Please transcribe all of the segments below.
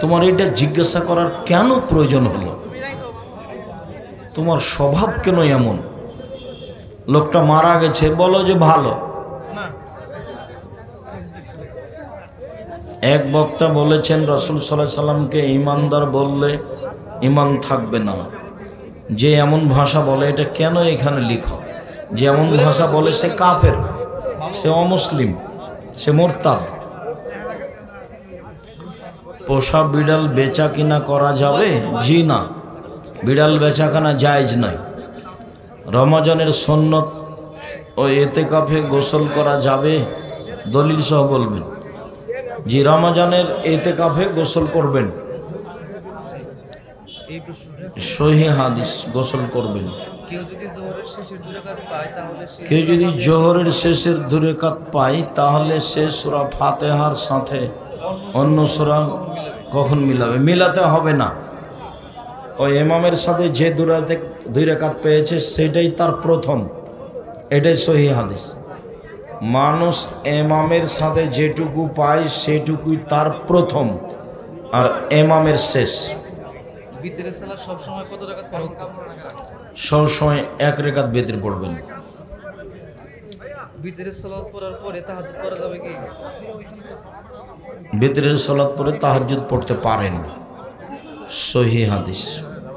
তোমার এটা জিজ্ঞাসা করার কেন প্রয়োজন হলো? তোমার স্বভাব কেন এমন? লোকটা মারা গেছে, বলো যে ভালো। এক বক্তা বলেছেন রাসূল সাল্লাল্লাহু আলাইহি সাল্লামকে ঈমানদার বললে ঈমান থাকবে না। যে এমন ভাষা বলে, এটা কেন এখানে লিখো? যে এমন ভাষা বলে সে কাফের, সে অমুসলিম, সে মুরতাদ। পোষা বিড়াল বেচা কিনা করা যাবে? জি না, বিড়াল বেচা কেনা জায়েজ নাই। রমজানের সুন্নত ও ইতিকাফে গোসল করা যাবে? দলিল সহ বলবেন। জি, রমজানের ইতিকাফে গোসল করবেন, সহিহ হাদিস, গোসল করবেন। কেউ যদি জোহরের শেষের 2 রাকাত পায় তাহলে সে সূরা ফাতিহার সাথে অন্য সূরা কখন মিলাবে? মিলাতে হবে না। ওই ইমামের সাথে যে 2 রাকাত পেয়েছে সেটাই তার প্রথম, এটাই সহিহ হাদিস। মানুষ ইমামের সাথে যেটুকু পায় সেটুকুই তার প্রথম, আর ইমামের শেষ। বিতরের সালাত সব সময় কত রাকাত পড়া উত্তম? সব সময় 1 রাকাত বিতর পড়বেন। বিতরের সালাত পড়ার পরে তাহাজ্জুদ পড়া যাবে কি? বিতরের সালাত পড়ে তাহাজ্জুদ পড়তে পারেন, সহিহ হাদিস।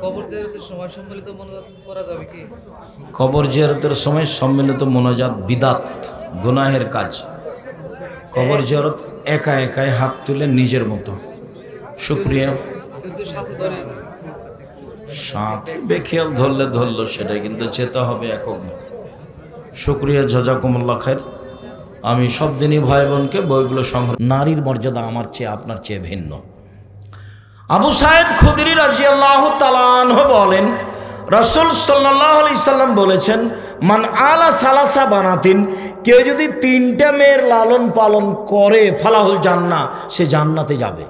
কবর জিয়ারতের সময় সম্মিলিত মোনাজাত করা যাবে কি? কবর জিয়ারতের সময় সম্মিলিত মোনাজাত বিদআত, গুনাহের কাজ। কবর জিয়ারত একা একাই হাত তুলে নিজের মতো শুকরিয়া, সাথে বেখেয়াল ধরলো সেটা কিন্তু যেতে হবে একক। শুকরিয়া, জাযাকুমুল্লাহ খায়ের। আমি সব দিনই ভাই বোনকে বইগুলো সংগ্রহ। নারীর মর্যাদা আমার চেয়ে আপনার চেয়ে ভিন্ন। আবু সাঈদ খুদরি রাদিয়াল্লাহু তাআলা আনহু বলেন, রাসূল সাল্লাল্লাহু আলাইহি সাল্লাম বলেছেন, মান আলা সালাসা বানাতিন, কেউ যদি 3টা মেয়ের লালন পালন করে, ফালাহুল জান্নাহ, সে জান্নাতে যাবে।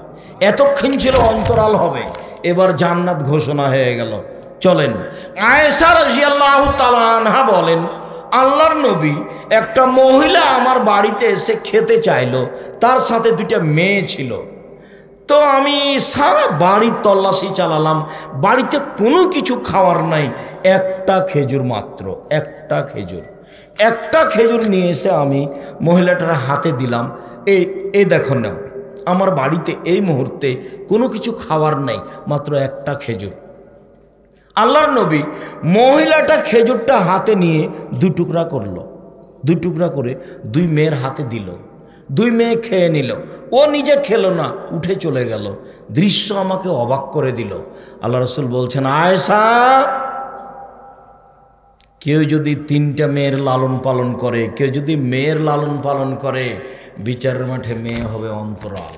এতক্ষণ ছিল অন্তরাল হবে, এবার জান্নাত ঘোষণা হয়ে গেল। চলেন, আয়েশা রাদিয়াল্লাহু তাআলা আনহা বলেন, আল্লাহর নবী, একটা মহিলা আমার বাড়িতে এসে খেতে চাইলো, তার সাথে 2টা মেয়ে ছিল। তো আমি সারা বাড়ির তল্লাশি চালালাম, বাড়িতে কোনো কিছু খাওয়ার নাই, একটা খেজুর মাত্র, একটা খেজুর নিয়ে এসে আমি মহিলাটার হাতে দিলাম। এই দেখো নাও, আমার বাড়িতে এই মুহূর্তে কোনো কিছু খাওয়ার নাই, মাত্র একটা খেজুর। আল্লাহর নবী মহিলাটা খেজুরটা হাতে নিয়ে 2 টুকরা করলো, 2 টুকরা করে 2 মেয়ের হাতে দিল। 2 মেয়ে খেয়ে নিল, ও নিজে খেলো না, উঠে চলে গেল। দৃশ্য আমাকে অবাক করে দিল। আল্লাহ রাসূল বলছেন, আয়েশা, কেউ যদি 3টা মেয়ের লালন পালন করে, কেউ যদি মেয়ের লালন পালন করে, বিচারের মাঠে মেয়ে হবে অন্তরাল,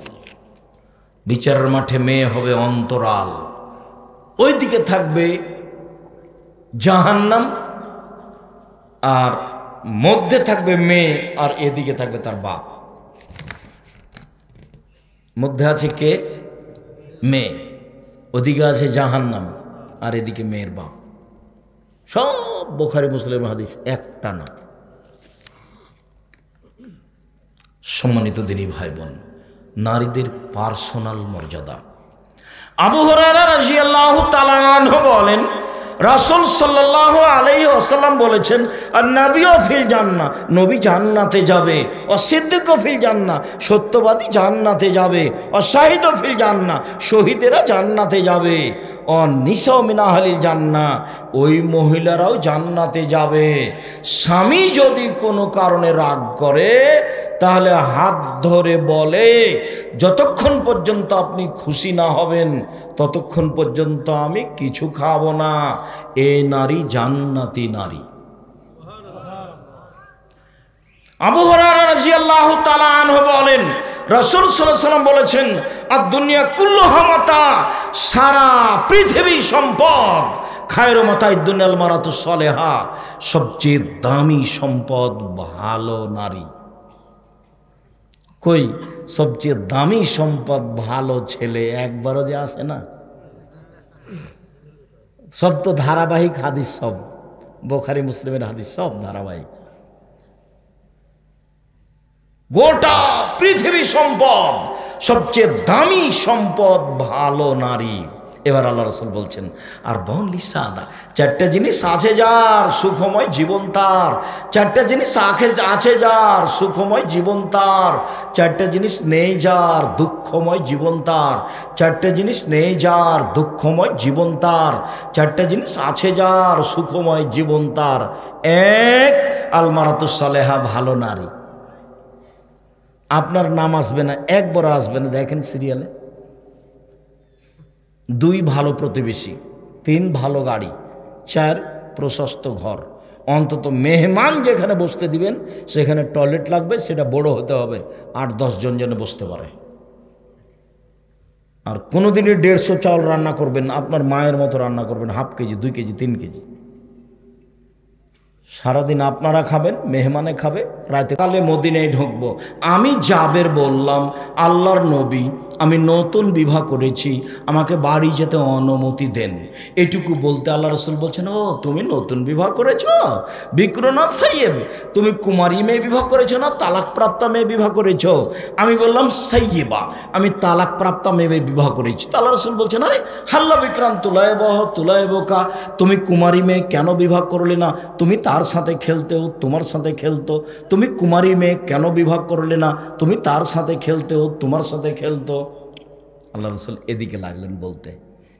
বিচারের মাঠে মেয়ে হবে অন্তরাল। ওইদিকে থাকবে জাহান্নাম, আর মধ্যে থাকবে মেয়ে, আর এদিকে থাকবে তার বাপ। মধ্যে আছে কে? মেয়ে। ওদিকে আছে জাহান্নাম, আর এদিকে মেয়ের বাপ। সব বুখারী মুসলিম হাদিস, একটা না। সম্মানিত দিনী ভাই বোন, নারীদের পার্সোনাল মর্যাদা। আবু হুরায়রা রাদিয়াল্লাহু তাআলা আনহু বলেন, রাসূল সাল্লাল্লাহু আলাইহি ওয়াসাল্লাম বলেছেন, আন-নাবিয়্যু ফিল জান্নাহ, নবী জান্নাতে যাবে। অসিদ্দিকু ফিল জান্নাহ, সত্যবাদী জান্নাতে যাবে। অশাহিদু ফিল জান্নাহ, শহীদেরা জান্নাতে যাবে। অনিসাউ মিন আহলিল জান্নাহ, ওই মহিলারাও জান্নাতে যাবে। স্বামী যদি কোনো কারণে রাগ করে, তাহলে হাত ধরে বলে, যতক্ষণ পর্যন্ত আপনি খুশি না হবেন ততক্ষণ পর্যন্ত আমি কিছু খাবো না। এই নারী জান্নাতি নারী। আবু হুরায়রা রাদিয়াল্লাহু তাআলা আনহু বলেন, রাসূল সাল্লাল্লাহু আলাইহি ওয়াসাল্লাম বলেছেন, আদ-দুনিয়া কুল্লুহা মাতা, সারা পৃথিবী সম্পদ। খায়রু মাতা'id দুনিয়াল মারাতুস সালেহা, সবচেয়ে দামি সম্পদ ভালো নারী। কই সবচেয়ে দামি সম্পদ ভালো ছেলে একবারও যে আসে না। সব তো ধারাবাহিক হাদিস, সব বুখারী মুসলিমের হাদিস, সব ধারাবাহিক। গোটা পৃথিবী সম্পদ, সবচেয়ে দামি সম্পদ ভালো নারী। এবার আল্লাহ রাসূল বলছেন আর বনলি সাদা, চারটা জিনিস আছে যার সুখময় জীবন তার, চারটা জিনিস আছে যার সুখময় জীবন তার, চারটা জিনিস নেই যার দুঃখময় জীবন তার, চারটা জিনিস নেই যার দুঃখময় জীবন তার, চারটা জিনিস আছে যার সুখময় জীবন তার। এক, আলমারাতুস সালেহা, ভালো নারী। আপনার নাম আসবে না, একবার আসবে না, দেখেন সিরিয়ালে। দুই, ভালো প্রতিবেশী। তিন, ভালো গাড়ি। চার, প্রশস্ত ঘর। অন্তত মেহমান যেখানে বসতে দিবেন সেখানে টয়লেট লাগবে, সেটা বড় হতে হবে, 8-10 জন যেন বসতে পারে। আর কোনোদিনই 150 চাউল রান্না করবেন, আপনার মায়ের মতো রান্না করবেন, 1/2 কেজি, 2 কেজি, 3 কেজি। সারাদিন আপনারা খাবেন, মেহমানে খাবে, রাতে কালে মদিনায় ঢুকবো। আমি জাবের বললাম, আল্লাহর নবী, আমি নতুন বিবাহ করেছি, আমাকে বাড়ি যেতে অনুমতি দেন। এটুকু বলতে আল্লাহ রাসূল বলছেন, ও তুমি নতুন বিবাহ করেছ, বিক্রনা সাইয়েব, তুমি কুমারী মেয়ে বিবাহ করেছো না তালাকপ্রাপ্তা মেয়ে বিবাহ করেছ? আমি বললাম সাইয়েবা, আমি তালাকপ্রাপ্তা মেয়ে বিবাহ করেছি। আল্লাহ রাসূল বলছেন, আরে হাল্লা বিক্রান তুলায়বকা, তুমি কুমারী মেয়ে কেন বিবাহ করলে না? তুমি তার সাথে খেলতেও, তোমার সাথে খেলতো। তুমি কুমারী মেয়ে কেন বিবাহ করলে না? তুমি তার সাথে খেলতেও, তোমার সাথে খেলতো। আল্লাহ রাসূল এদিকে লাগলেন বলতে।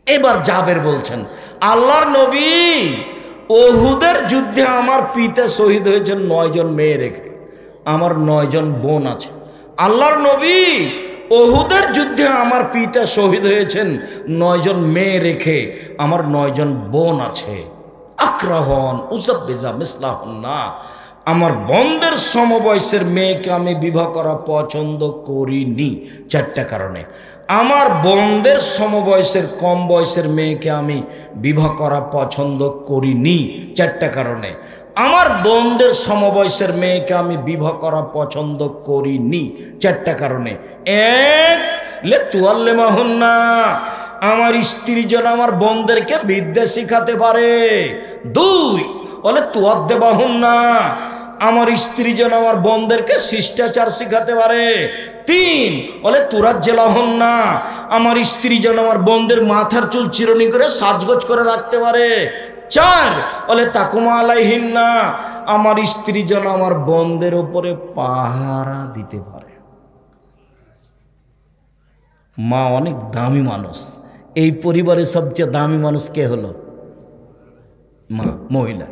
এবার জাবের বলছেন, আল্লাহর নবী, উহুদের যুদ্ধে আমার পিতা শহীদ হয়েছেন 9 জন মেয়ে রেখে, আমার 9 জন বোন আছে। আল্লাহর নবী, উহুদের যুদ্ধে আমার পিতা শহীদ হয়েছেন 9 জন মেয়ে রেখে, আমার 9 জন বোন আছে। আক্রাহন উসাব্বিজা মিসলাহন না, আমার বোনদের সমবয়সের মেয়েকে আমি বিবাহ করা পছন্দ করিনি 4টা কারণে। আমার বোনদের সমবয়সের কম বয়সের মেয়েকে আমি বিবাহ করা পছন্দ করিনি 4টা কারণে। আমার বোনদের সমবয়সের মেয়েকে আমি বিবাহ করা পছন্দ করিনি 4টা কারণে। এক, লে তুয়াল্লিমাহুন্না, আমার স্ত্রী যেন আমার বোনদেরকে বিদ্যা শিখাতে পারে। 2, বলে তুয়াদ্দেবাহুন্না, আমার স্ত্রী যেন আমার বোনদেরকে শিষ্টাচার শিখাতে পারে। 3, বলে তুরাজ্জেলাহুন্না, আমার স্ত্রী যেন আমার বোনদের মাথার চুল চিরুনি করে সাজগোজ করে রাখতে পারে। 4, বলে তাকুমা আলাইহিন্না, আমার স্ত্রী যেন আমার বোনদের উপরে পাহারা দিতে পারে। মা অনেক দামি মানুষ। এই পরিবারের সবচেয়ে দামি মানুষ কে হলো? মা, মহিলা।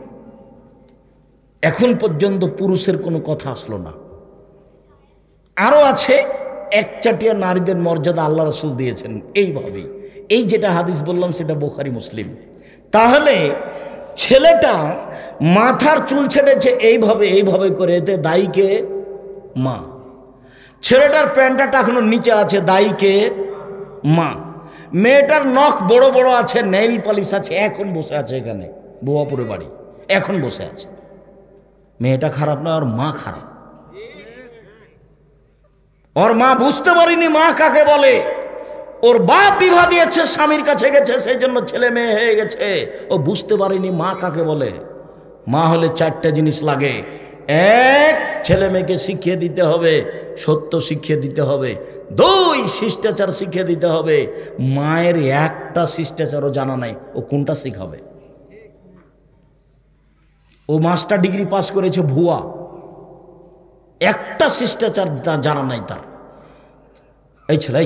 এখন পর্যন্ত পুরুষের কোনো কথা আসলো না। আরও আছে, একচাটিয়া নারীদের মর্যাদা আল্লাহ রাসূল দিয়েছেন এইভাবেই। এই যেটা হাদিস বললাম সেটা বুখারী মুসলিম। তাহলে ছেলেটা মাথার চুল ছেড়েছে এইভাবে করে, এতে দায়ীকে? মা। ছেলেটার প্যান্টটা এখনো নিচে আছে, দায়ীকে? মা। মেয়েটার নখ বড় বড় আছে, নেইল পলিশ আছে, এখন বসে আছে এখানে বুয়াপুরে বাড়ি, এখন বসে আছে। মেয়েটা খারাপ না, ওর মা খারাপ। ওর মা বুঝতে পারিনি মা কাকে বলে। ওর বাপ বিবাহ দিয়েছে, স্বামীর কাছে গেছে, সেই জন্য ছেলে মেয়ে হয়ে গেছে। ও বুঝতে পারিনি মা কাকে বলে। মা হলে 4টা জিনিস লাগে। 1, ছেলে মেয়েকে শিখিয়ে দিতে হবে, সত্য শিখিয়ে দিতে হবে। 2, শিষ্টাচার শিখিয়ে দিতে হবে। মায়ের একটা শিষ্টাচারও জানা নাই, ও কোনটা শিখাবে? ও মাস্টার ডিগ্রি পাস করেছে ভুয়া, একটা শিষ্টাচার জানা নাই তার। এই ছেলে,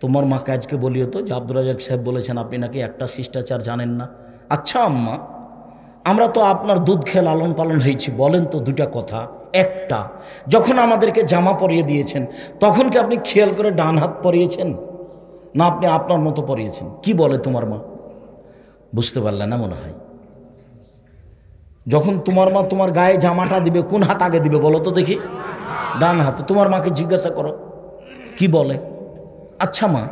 তোমার মাকে আজকে বলিও তো যে আব্দুর রাজ্জাক সাহেব বলেছেন আপনি নাকি একটা শিষ্টাচার জানেন না। আচ্ছা আম্মা, আমরা তো আপনার দুধ খেয়ে লালন পালন হয়েছি, বলেন তো 2টা কথা। একটা, যখন আমাদেরকে জামা পরিয়ে দিয়েছেন তখন কি আপনি খেয়াল করে ডান হাত পরিয়েছেন, না আপনি আপনার মতো পরিয়েছেন? কি বলে তোমার মা? বুঝতে পারলে না মনে হয়। যখন তোমার মা তোমার গায়ে জামাটা দিবে কোন হাত আগে দিবে বলো তো দেখি? ডান হাত। তোমার মাকে জিজ্ঞাসা করো কি বলে। আচ্ছা মা,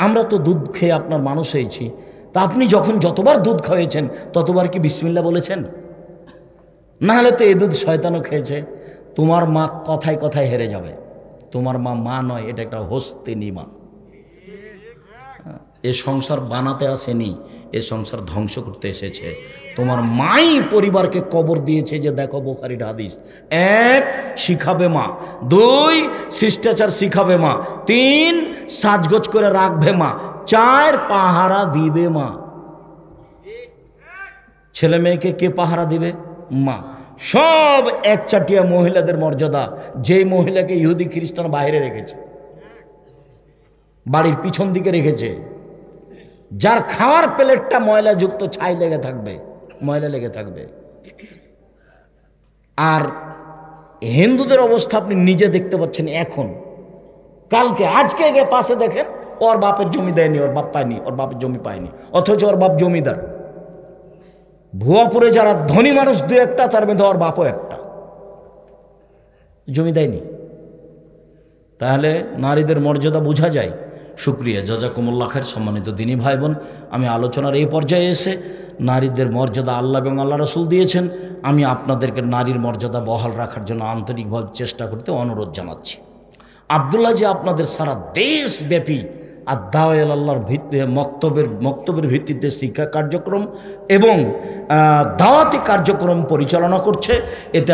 আমরা তো দুধ খেয়ে আপনার মানুষ হয়েছি, তা আপনি যখন যতবার দুধ খাওয়িয়েছেন ততবার কি বিসমিল্লাহ বলেছেন? না হলে তো এই দুধ শয়তানও খেয়েছে। তোমার মা কথায় কথায় হেরে যাবে। তোমার মা মা নয়, এটা একটা হস্তিনী মা। এ সংসার বানাতে আসেনি, এ সংসার ধ্বংস করতে এসেছে। তোমার মাই পরিবারকে কবর দিয়েছে, যে দেখো বুখারীর হাদিস। 1 শিখাবে মা, 2 শিষ্টাচার শিখাবে মা, 3 সাজগোজ করে রাখবে মা, 4 পাহারা দিবে মা। ছেলে মেয়েকে কে পাহারা দিবে? মা। সব একচাটিয়া মহিলাদের মর্যাদা, যেই মহিলাকে ইহুদি খ্রিস্টান বাইরে রেখেছে, বাড়ির পিছন দিকে রেখেছে, যার খাওয়ার প্লেটটা ময়লাযুক্ত, ছাই লেগে থাকবে, ময়লা লেগে থাকবে। আর হিন্দুদের অবস্থা আপনি নিজে দেখতে পাচ্ছেন এখন। কালকে আজকে গিয়ে পাশে দেখেন, ওর বাপের জমি দেয়নি, ওর বাপ পায়নি, ওর বাপের জমি পায়নি, অথচ ওর বাপ জমিদার। ভুয়াপুরে যারা ধনী মানুষ 2-1টা, তার মধ্যে ওর বাপও একটা, জমি দেয়নি। তাহলে নারীদের মর্যাদা বোঝা যায়। শুকরিয়া, জাযাকুমুল্লাহ খায়ের। সম্মানিত দিনী ভাই বোন, আমি আলোচনার এই পর্যায়ে এসে নারীদের মর্যাদা আল্লাহ এবং আল্লাহ রাসূল দিয়েছেন, আমি আপনাদেরকে নারীর মর্যাদা বহাল রাখার জন্য আন্তরিকভাবে চেষ্টা করতে অনুরোধ জানাচ্ছি। আব্দুল্লাহ যে আপনাদের সারা দেশব্যাপী আদ-দাওয়া ইলাল্লাহর মক্তবের ভিত্তিতে শিক্ষা কার্যক্রম এবং দাওয়াতি কার্যক্রম পরিচালনা করছে, এতে